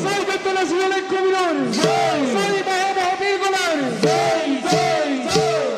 জয় দত্ত নাসিরুলের কবির, জয় মহামহাবীর গোলার, জয় জয় জয়।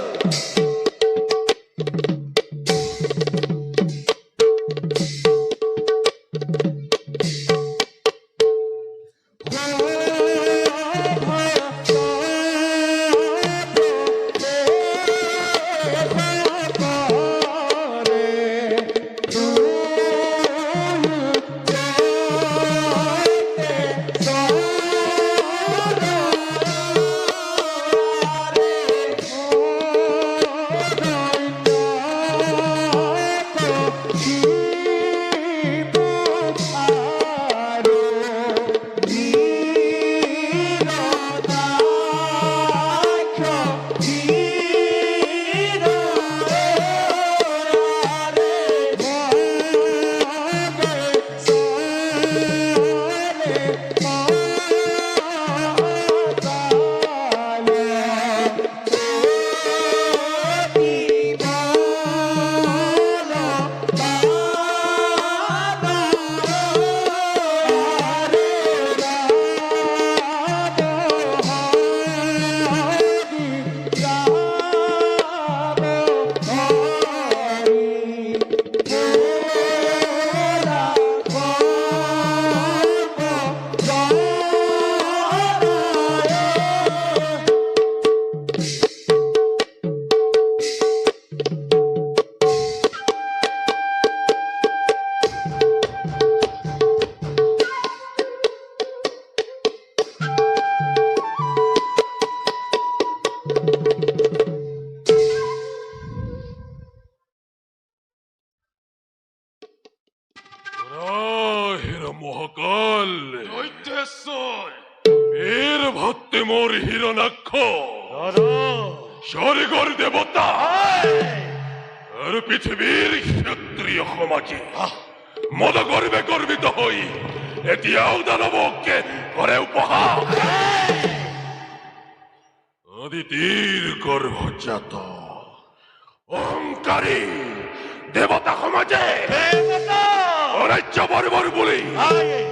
মহাকাল এর ভক্তে মোর হিরণাক্ষ স্বর্গর দেবতা আর পৃথিবীর ক্ষত্রিয় সমাজে মদ গর্বে গর্বিত হই এতিয়াও দানবকে করে উপহার অদিতির গর্ভজাত অহংকারী দেবতা সমাজে রাজ্য বর্বর বলি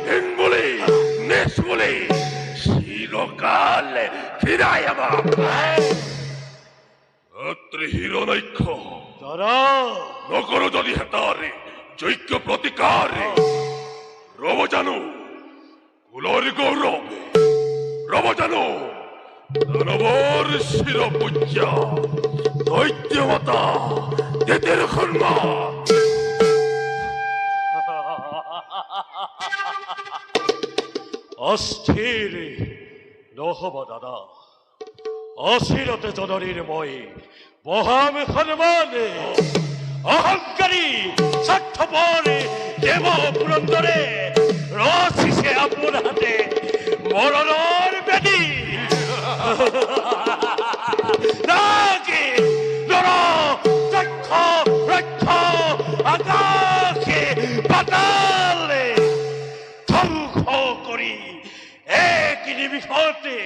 হীন বলি নেশ বলি চিরকাল ফিরাই আমার হিরণৈক্ষ নকর যদি হেতারে যজ্ঞ প্রতিকারে রব জানো কুলর গৌরব রব জানো দানবর শির পূজ্যা দৈত্যমাতা দেতের সম্মান অস্থির নহব দাদা অস্থিরতে জননীর মই মহাম সম্মানে অহংকারী স্বার্থপর দেব পুরন্দরে রসিছে আপন হাতে মরণর বেদী নাকি নর চক্ষ রক্ষ আকাশে পাতালে ধ্বংস করি এক নিমিষতে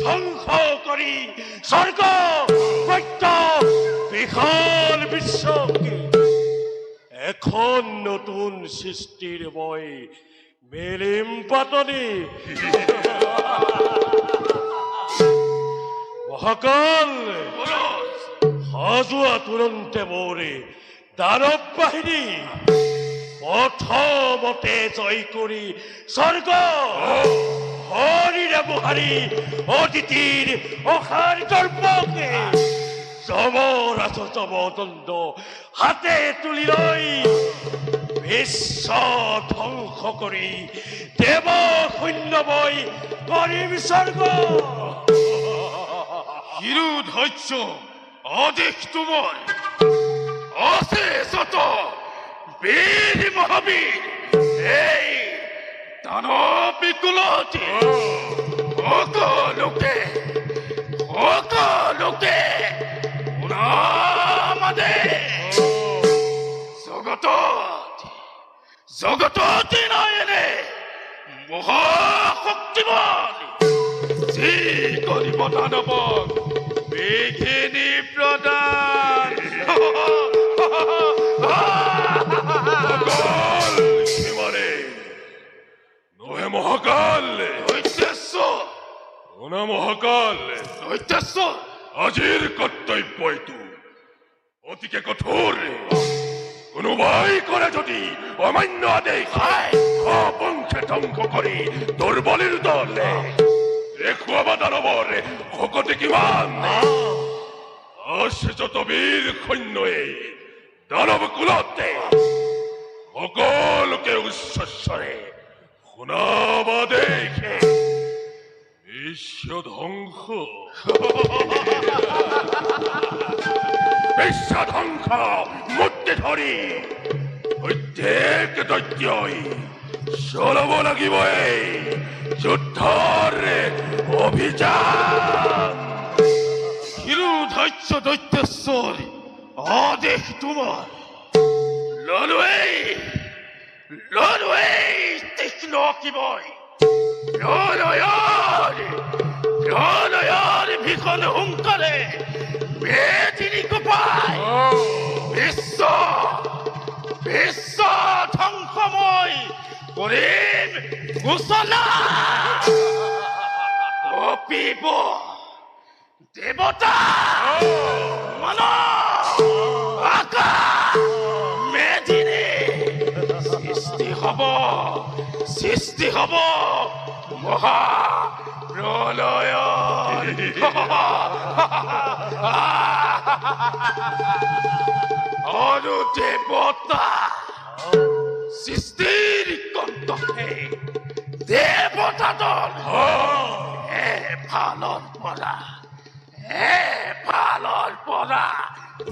ধ্বংস করি স্বর্গ বৈত্য বিশাল বিশ্বকে এখন নতুন সৃষ্টির মই মেলিম পাতনি মহাকাল হাজুয়া তুরন্তে মোরে দানব বাহিনী প্রথমতে জয় করি স্বর্গ হরিরে বুহারি অদিতির অহার গর্বকে যমরাজ যমদণ্ড হাতে তুলি লই বিশ্ব ধ্বংস করি দেব শূন্যময় কৰিম স্বৰ্গ হিৰু ধৈৰ্য অধিক তুমল অশেষত বীৰ মহাবীৰ এই দানব বিকুলতে লোকে আমাদেৰ জগত নয়নে মহাশক্তিমান যি কৰিব দানৱক বিঘিনি প্ৰদান সিমানে নহে কোনে মহাকাল দৈত্যেশ্বৰ কোনে মহাকাল দৈত্যেশ্বৰ আজিৰ কৰ্তব্য এইটো অতিকে কঠোৰ কোনোবাই কৰে যদি অমান্য আদেশ বংশে ধ্বংস কৰি দুৰ্বলীৰ দলে দেখুৱাবা দানৱৰ শকতি কিমান আছে যত বীৰ সৈন্যই দানৱ কুলতে সকলোকে উচ্চস্বৰে শুনাবা দেখে বিশ্ব ধ্বংস বিশ্ব ধ্বংস মূৰ্তি ধৰি প্ৰত্যেক দৈত্যই চলাব লাগিব এই যুদ্ধৰ অভিযান হিৰুধৈৰ্য দৈত্যেশ্বৰ আদেশ তোমাৰ ললোৱেই তীক্ষ্ণ কিবই ললয়াৰ ভীষণ হুংকাৰে মেদিনী কোপাই বিশ্ব ধ্বংসময় কৰিম ঘোষণা কপিব দেৱতা মানৱ আকাশ মেদিনী সৃষ্টি হব মহা প্ৰলয় আৰু দেৱতা সৃষ্টিৰ কণ্ঠকে দেৱতা দল এফালৰ পৰা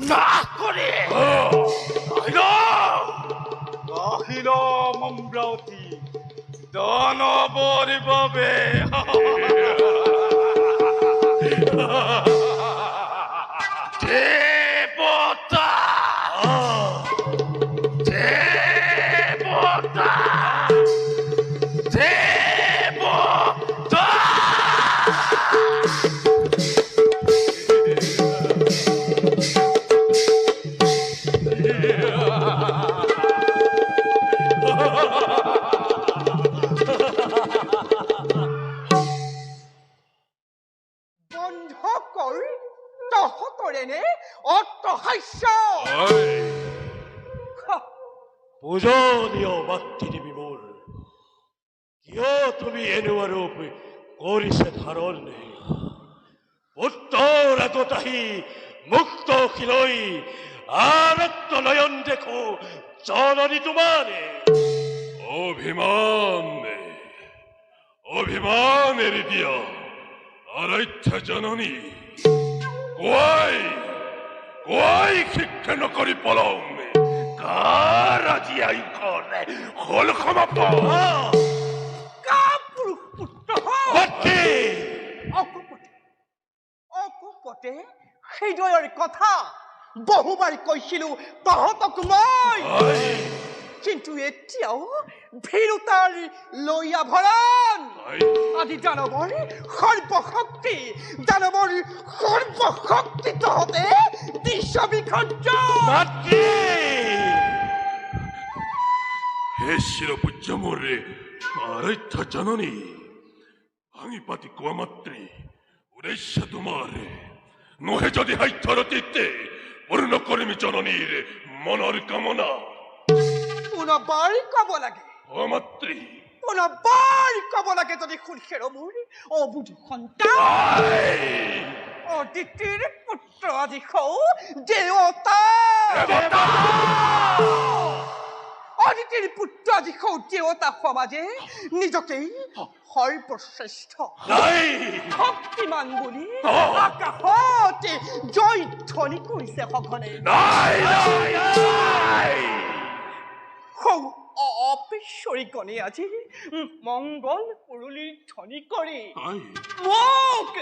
নাশ কৰি আহিল অমৰাৱতী দানৱৰ বাবে দেৱতা বন্ধকৰ তহঁতৰেনে অট্টহাস্য পূজনীয় মাতৃদেৱী মোৰ কিয় তুমি এনেকুৱা ৰূপ কৰিছে ধাৰণ পুত্ৰৰ আগত আহি মুক্ত শিলৈ আনন্দ নয়ন দেখো জননী তোমাৰে অভিমান এৰি দিয়া আৰাধ্য জননী কোৱাই শিক্ষা নকৰি পলম কাৰ আজি আয়ুষৰ হল সমাপ্ত কাপুৰুষ পুত্ৰ অকপটে হৃদয়ৰ কথা বহুবাৰ কৈছিলো তহঁতক মই কিন্তু এতিয়াও ভীৰুতাৰ লয়া ভৰণ আজি দানৱৰ সৰ্বশক্তি তহঁতে দৃশ্য বিখৰ্য হে শিৰপূজ্য মোৰে আৰাধ্য জননী ভাঙি পাতি কোৱা মাত্ৰে উদ্দেশ্য তোমাৰ নহে যদি সাধ্যৰতীতে পূৰ্ণ কৰিমি জননীৰ মনৰ কামনা পুনৰবাৰ কব লাগে মাতৃ পুনৰবাৰ কব লাগে যদি খুলখেৰ মোৰ অবুধ সন্তান অদিতিৰ পুত্ৰ আজি সৌ দেৱতা অদিতিৰ পুত্ৰ আজি সৌ দেৱতা সমাজে নিজকেই সৰ্বশ্ৰেষ্ঠ শক্তিমান বুলি আকাশতে জয় ধ্বনি কৰিছে সঘনে সৌ অপেশ্বৰী গণে আজি মংগল পুৰুলিৰ ধ্বনি কৰি মোক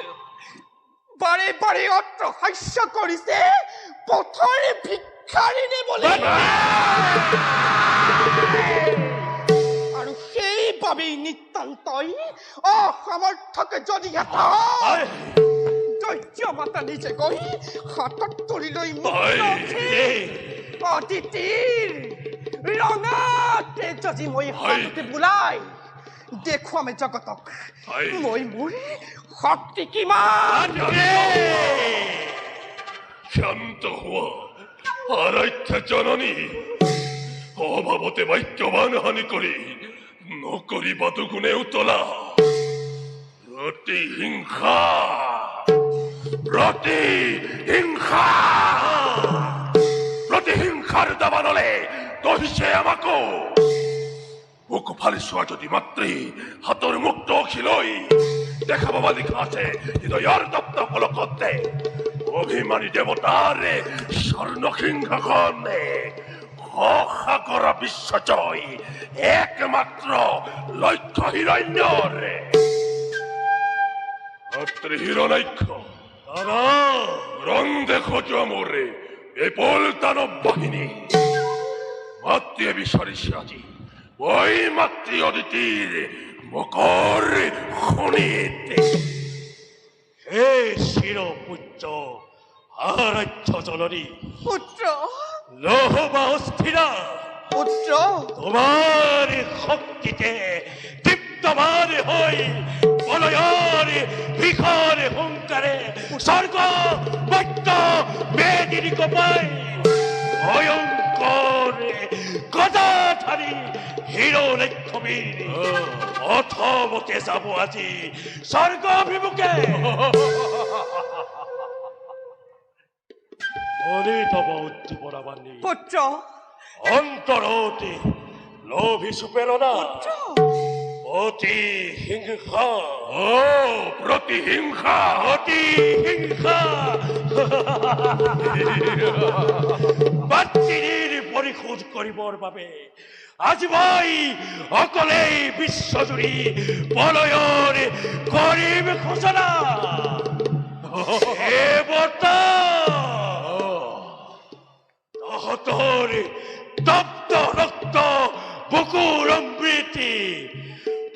বাৰে বাৰে অট্টহাস্য কৰিছে পথৰে ভিক্ষাৰিণী বুলি আৰু সেইবাবেই নিতান্তই অসমৰ্থকে যদি দৈত্য মাতা নিজে গৈ হাতত তুলি লৈ অদিতিৰ ৰঙাতে যদি মই হাততে বোলাই দেখুৱামে জগতক আই। মই মোৰ শক্তি কিমান শান্ত হোৱা আৰাধ্য জননী অভাৱতে বাক্যবান হানি কৰি নকৰিবা দুগুণে উতলা প্ৰতিহিংসা প্ৰতিহিংসাৰ দাবানলে দহিছে আমাকো বুকু ফালি চোৱা যদি মাতৃ হাতৰ মুক্ত অখিলৈ দেখা পাবা লিখা আছে হৃদয়ৰ তপ্ত ফলকতে অভিমানী দেৱতাৰে স্বৰ্ণ সিংহাসনে সাগৰ বিশ্বজয় একমাত্ৰ লক্ষ্য হিৰণ্যৰে মাতৃ হিৰণাক্ষ দাদা ৰং দেখো যোৱা মোৰে বিপুল দানৱ বাহিনী মাতৃয়ে বিচাৰিছে আজি ওই মাতৃ অদিতিৰ মকৰ খনিতে হে চিৰপূজ্য আৰাধ্য জননী পুত্ৰ লহবা অস্থিৰা পুত্ৰ তোমার শক্তিতে দীপ্তমান হই বলয়র বিখর হুঙ্কারে স্বর্গ বৈত্য মেদিনী কপাই ভয়ঙ্কর গদাধারী হিরো লক্ষ্মীর অথমতে যাব আজি স্বর্গ অভিমুখে অনিতম উদ্দীপনাবাণী পুত্ৰ অন্তৰতে লোভী সুপ্ৰেৰণা পুত্ৰ অতি হিংসা ও প্ৰতিহিংসা অতি হিংসা মাতৃৰ পৰিশোধ কৰিবৰ বাবে আজি মই অকলেই বিশ্বজুৰি বলয়ৰ কৰিম ঘোষণা হে বৰ্তা তহঁতৰ তপ্ত ৰক্ত বুকুৰ অমৃতি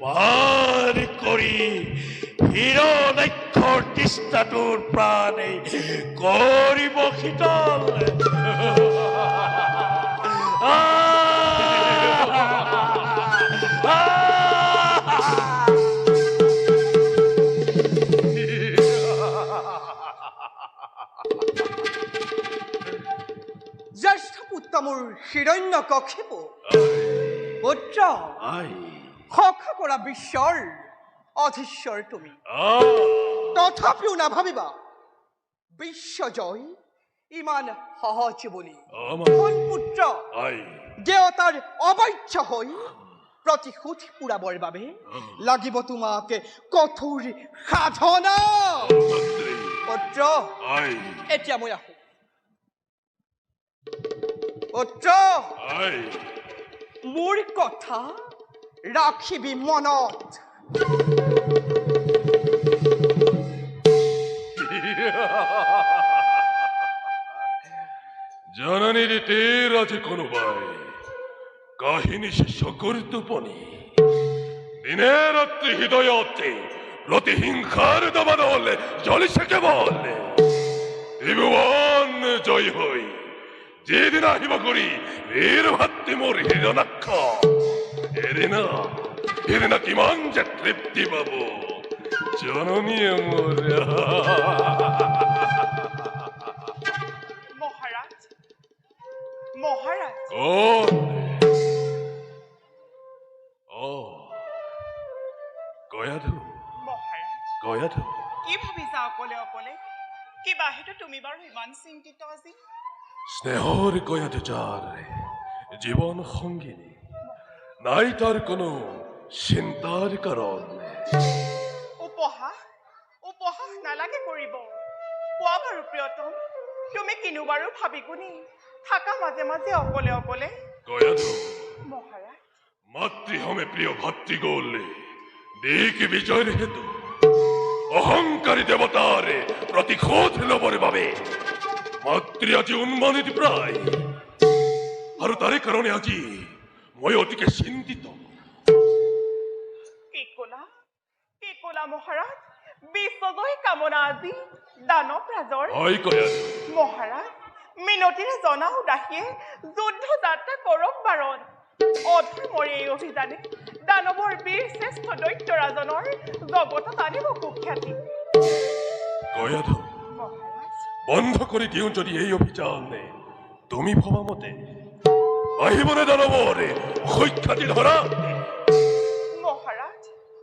পাৰ কৰি হিৰণাক্ষৰ তৃষ্ণাটোৰ প্ৰাণে কৰিব শীতল জ্যেষ্ঠ পুত্ৰ মোৰ হিৰণ্য কক্ষিপ পুত্ৰ আই সখা কৰা বিশ্বৰ অধীশ্বৰ তুমি তথাপিও নাভাবিবা বিশ্বজয় ইমান সহজ বুলি কোন পুত্ৰ আই দেৱতাৰ অবাধ্য হৈ প্ৰতিশোধ পুৰাবৰ বাবে লাগিব তোমাক কঠোৰ সাধনা পুত্ৰ আই এতিয়া মই আহো পুত্ৰ আই মোৰ কথা ৰাখিবি মনত জননী রীতির আছে কোনোবাই কাহিনী শেষ করতুপনি দিনে রাত্রি হৃদয়তে প্রতিহিংসার দমন হলে জ্বলিছে কেবল ত্রিভুবন জয় হই যেদিন আহিব করি বীর ভাতৃ মোর হিরণাক্ষ এদিনা কিমান যে তৃপ্তি পাব জননী মোর মহাৰাজ মহাৰাজ গয়াধু মহাৰাজ গয়াধু কি ভাবিছা অকলে অকলে কিবা হেতু তুমি বাৰু ইমান চিন্তিত আজি স্নেহৰ গয়াধু যাৰ জীৱন সংগিনী নাই তাৰ কোনো চিন্তাৰ কাৰণ উপহাস উপহাস নালাগে কৰিব কোৱা বাৰু প্ৰিয়তম তুমি কিনো বাৰু ভাবি গুণি থাকা মাজে মাজে অকলে অকলে গয়াধু মহাৰাজ মাতৃহমে প্ৰিয় ভাতৃ গৌলে দিক বিজয়ৰ হেতু অহংকাৰী দেৱতাৰে প্ৰতিশোধ ল'বৰ বাবে মাতৃ আজি উন্মানিত প্ৰায় আৰু তাৰে কাৰণে আজি মই অতিকে চিন্তিত কি কলা মহাৰাজ বিশ্বজয় কামনা আজি দানৱ ৰাজৰ হয় গয়াধু মহাৰাজ মিনতিৰে জনাও দাসীয়ে যুদ্ধ যাত্ৰা কৰক বাৰণ অধৰ্মৰ এই অভিযানে দানৱৰ বীৰ শ্ৰেষ্ঠ দৈত্যৰাজনৰ জগতত আনিব কুখ্যাতি গয়াধৰ মহাৰাজ বন্ধ কৰি দিওঁ যদি এই অভিযান তুমি ভবা মতে আহিবনে দানৱৰে অসখ্যাতি ধৰা মহাৰাজ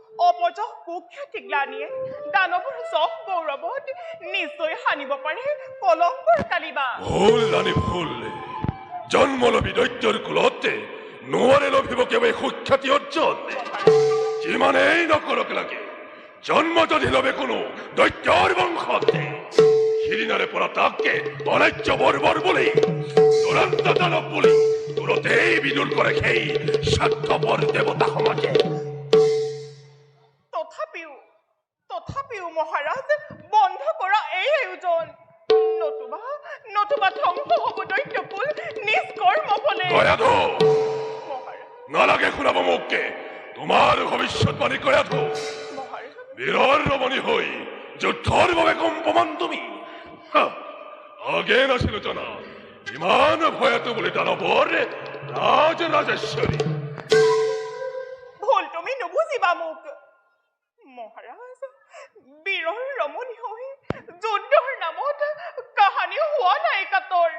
অপযশ কুখ্যাতি গ্লানিয়ে দানৱৰ যশ গৌৰৱত নিশ্চয় সানিব পাৰে কলংকৰ কালিবা ভুল ৰাণী ভুল জন্মলভী দৈত্যৰ কুলতে নোৱাৰে লভিব কেৱল সুখ্যাতি অৰ্জন যিমানেই নকৰক লাগে জন্ম যদি লবে কোনো দৈত্যৰ বংশতে সিদিনাৰে পৰা তাকে অনাৰ্য বৰ্বৰ বুলি দুৰন্ত দানৱ বুলি তুৰতেই বিদুৰ কৰে সেই স্বাৰ্থপৰ দেৱতা সমাজে তথাপিও মহাৰাজ বন্ধ কৰা এই আয়োজন নতুবা ধ্বংস হ'ব দৈত্যকুল নিজ কৰ্ম ফলে গয়াধৰ মহাৰাজ নালাগে শুনাব মোকে তোমাৰ ভৱিষ্যৎবাণী গয়াধৰ মহাৰাজ বীৰৰ ৰমণী হৈ যুদ্ধৰ বাবে কম্পমান তুমি আগে নাছিলো জনা ইমান ভয়াতো বুলি দানৱৰ ৰাজৰাজেশ্বৰী ভুল তুমি নুবুজিবা মোক মহাৰাজ বীৰৰ ৰমণী হৈ যুদ্ধৰ নামত কাহানি হোৱা নাই কাতৰ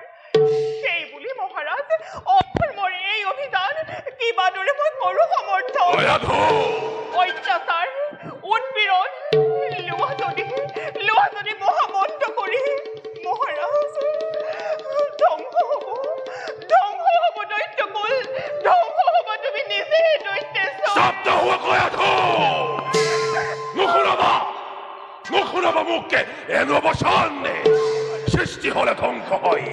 সেই বুলি মহাৰাজ অধৰ্মৰ এই অভিযান কিবা দৰে মই কৰো সমৰ্থ গয়াধৰ অত্যাচাৰ উৎপীড়ন লোৱা যদি মহামন্ত্ৰ কৰি মহাৰাজ ধ্বংস হ'ব দৈত্যকুল ধ্বংস হ'ব তুমি নিজে দৈত্যেশ্বৰ শব্দ হোৱা গয়াধৰ নুশুনাবা মোকে এনো অৱসান সৃষ্টি হলে ধ্বংস হয়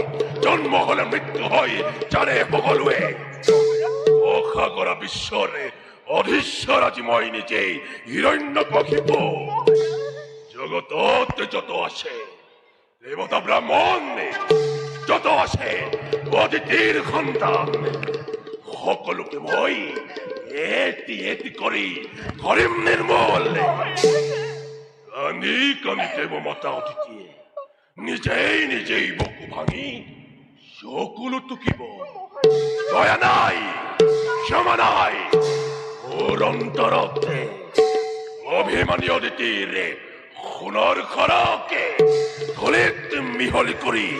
জন্ম হলে মৃত্যু হয় জানে সকলোৱে অখা কৰা বিশ্বৰে অধীশ্বৰ আজি মই নিজেই হিৰণ্যকশিপ জগতত যত আছে দেৱতা ব্ৰাহ্মণ যত আছে অদিতিৰ সন্তান সকলোকে মই এটি কৰি কৰিম নিৰ্মল কানি দেৱ মাতা অতিথিয়ে নিজেই বকু ভাঙি সকলো টুকিব দয়া নাই ক্ষমা নাই ওর অন্তরতে অভিমানী অদিতির সোণৰ খৰকে ধলিত মিহলি কৰি